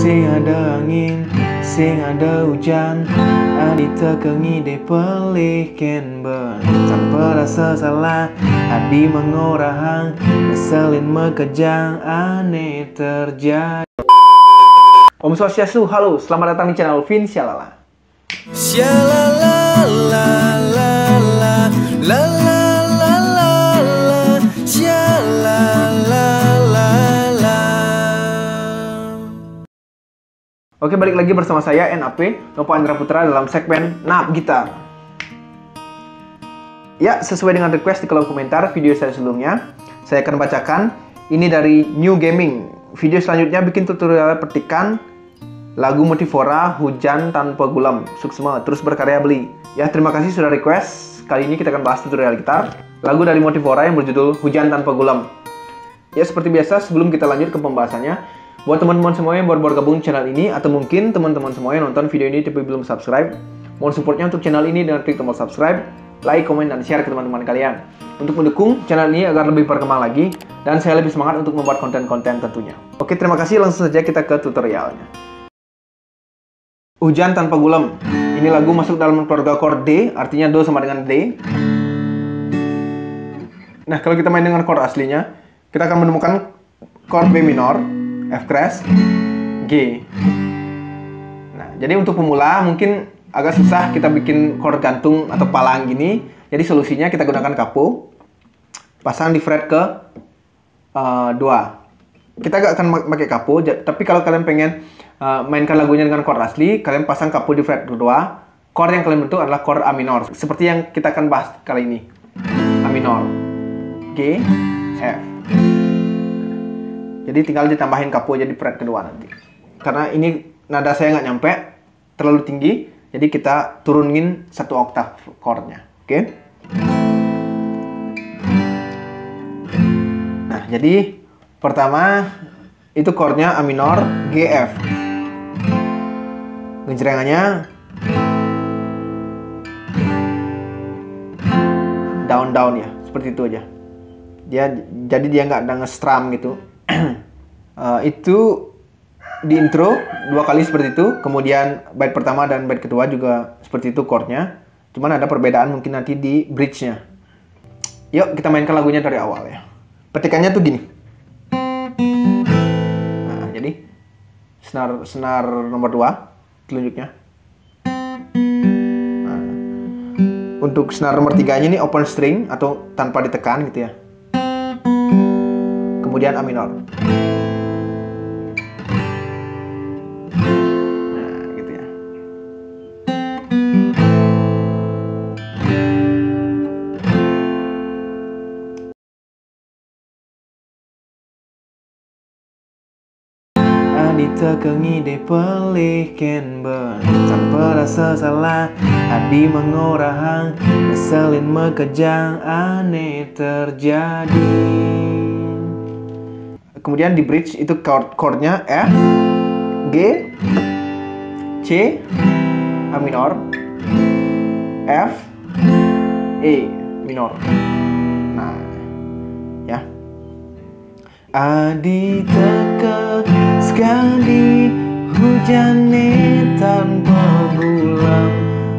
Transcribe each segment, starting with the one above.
Sing ada angin, sing ada hujan, adi tekengi de pelih ken ben. Tanpa rasa salah, adi mengorahang, ngeselin mekejang, aneh terjadi. Om Swastiastu, halo, selamat datang di channel Vin Syalala. Oke, balik lagi bersama saya NAP, Nova Andra Putra dalam segmen NAP Gitar. Ya, sesuai dengan request di kolom komentar video saya sebelumnya, saya akan bacakan. Ini dari New Gaming. Video selanjutnya bikin tutorial petikan lagu Motivora Hujan Tanpa Gulam. Suksma, terus berkarya beli. Ya, terima kasih sudah request. Kali ini kita akan bahas tutorial gitar lagu dari Motivora yang berjudul Hujan Tanpa Gulam. Ya, seperti biasa sebelum kita lanjut ke pembahasannya, buat teman-teman semua yang baru gabung channel ini, atau mungkin teman-teman semua yang nonton video ini tapi belum subscribe, mohon supportnya untuk channel ini dengan klik tombol subscribe, like, komen, dan share ke teman-teman kalian untuk mendukung channel ini agar lebih berkembang lagi dan saya lebih semangat untuk membuat konten-konten tentunya. Oke, terima kasih, langsung saja kita ke tutorialnya. Hujan Tanpa Gulam. Ini lagu masuk dalam keluarga chord D, artinya Do sama dengan D. Nah, kalau kita main dengan chord aslinya, kita akan menemukan chord B minor, F crash, G. Nah, jadi untuk pemula mungkin agak susah kita bikin chord gantung atau palang gini. Jadi solusinya kita gunakan kapo, pasang di fret ke 2. Kita gak akan pakai kapo, tapi kalau kalian pengen mainkan lagunya dengan chord asli, kalian pasang kapo di fret ke 2. Chord yang kalian bentuk adalah chord A minor, seperti yang kita akan bahas kali ini. A minor, G, F. Jadi tinggal ditambahin kapo jadi fret kedua nanti. Karena ini nada saya nggak nyampe, terlalu tinggi, jadi kita turunin 1 oktav chordnya. Oke? Nah, jadi pertama itu chordnya A minor, G, F. Genjrengannya down ya, seperti itu aja. Jadi dia nggak ada nge-strum gitu. Itu di intro 2 kali seperti itu, kemudian bait pertama dan bait kedua juga seperti itu chordnya, cuman ada perbedaan mungkin nanti di bridge-nya. Yuk kita mainkan lagunya dari awal ya. Petikannya tuh gini. Nah, jadi senar nomor 2 telunjuknya. Nah, untuk senar nomor 3-nya ini open string atau tanpa ditekan gitu ya. Kemudian A minor. Nah, gitu ya. Adi tekengi de pelih ken ben. Tanpa rasa salah, adi mengorahang, ngeselin mekejang, aneh terjadi. Kemudian di bridge itu chordnya F, G, C, A minor, F, E minor. Nah, ya. Adi teka sekali hujane tanpa gulam,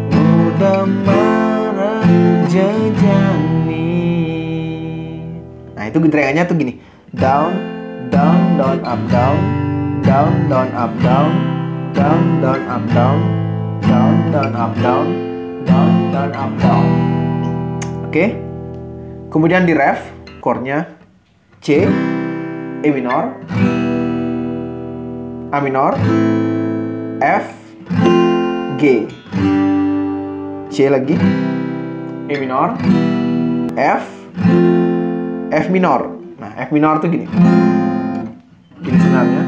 mudah marah jejani. Nah, itu genjrengannya tuh gini. Down, down, up, down, down, up, down, up, down, up, down, up, down. Oke. Kemudian di ref, chordnya C, E minor, A minor, F, G, C lagi, E minor, F minor. Nah, F minor tuh gini. Gini senarnya.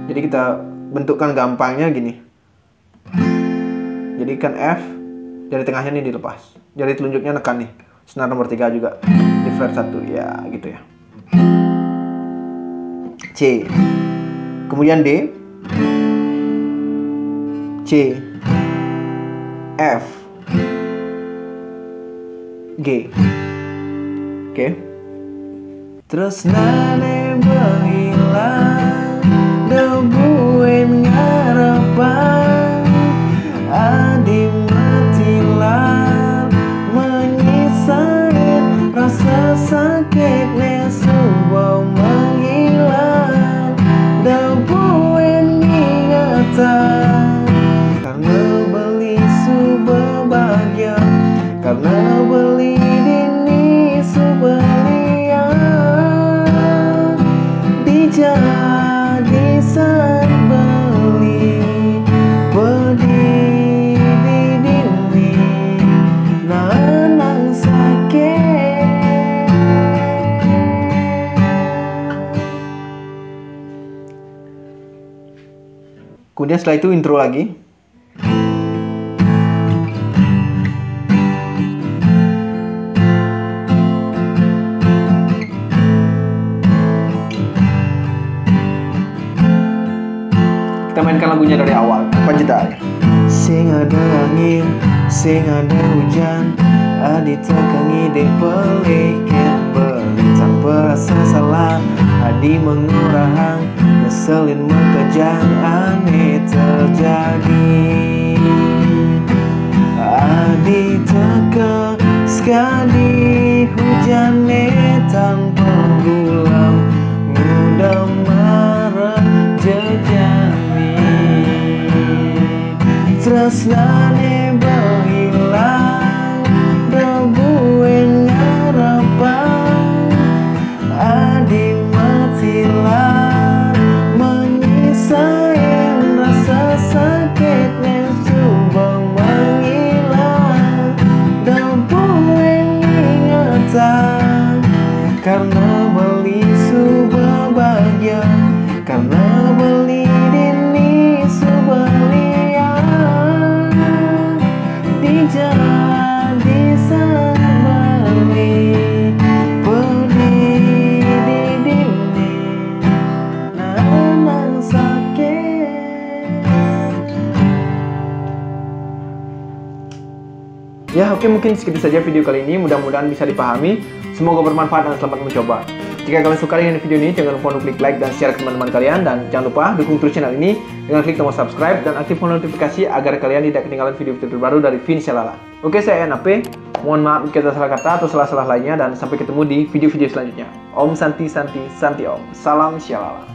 Jadi kita bentukkan gampangnya gini. Jadi kan F, jari tengahnya ini dilepas. Jari telunjuknya nekan nih. Senar nomor 3 juga. Di fret 1, ya gitu ya. C. Kemudian D. C. F. G. Oke. Terus nane berhilang, debuin nyata, karena beli berbahagia, karena beli dini sebelian dijadi saat beli pedih di dini nanang sakit. Kemudian setelah itu intro lagi. Kita mainkan lagunya dari awal, panjang. Sing ada angin, sing ada hujan, adi tekangi dek pelikir beli tanpa rasa salah, adi mengurahang, ngeselin mengkejang, aneh terjadi. Adi teka sekali hujan tanpa gulam, mudah marah jejani. Tresnane berhilang, debuin harapan, adi matilah, menyisain rasa sakitnya coba menghilang, debuin ingatan, karena beli berbahagia, karena beli dini sebelian dijadi saat beli pedih di dini nanang sakit. Ya oke, mungkin segitu saja video kali ini, mudah-mudahan bisa dipahami. Semoga bermanfaat dan selamat mencoba. Jika kalian suka dengan video ini, jangan lupa untuk klik like dan share ke teman-teman kalian. Dan jangan lupa dukung terus channel ini dengan klik tombol subscribe dan aktifkan notifikasi agar kalian tidak ketinggalan video-video terbaru dari Vin Shalala. Oke, saya NAP. Mohon maaf jika ada salah kata atau salah-salah lainnya, dan sampai ketemu di video-video selanjutnya. Om Santi Santi Santi Om. Salam Shalala.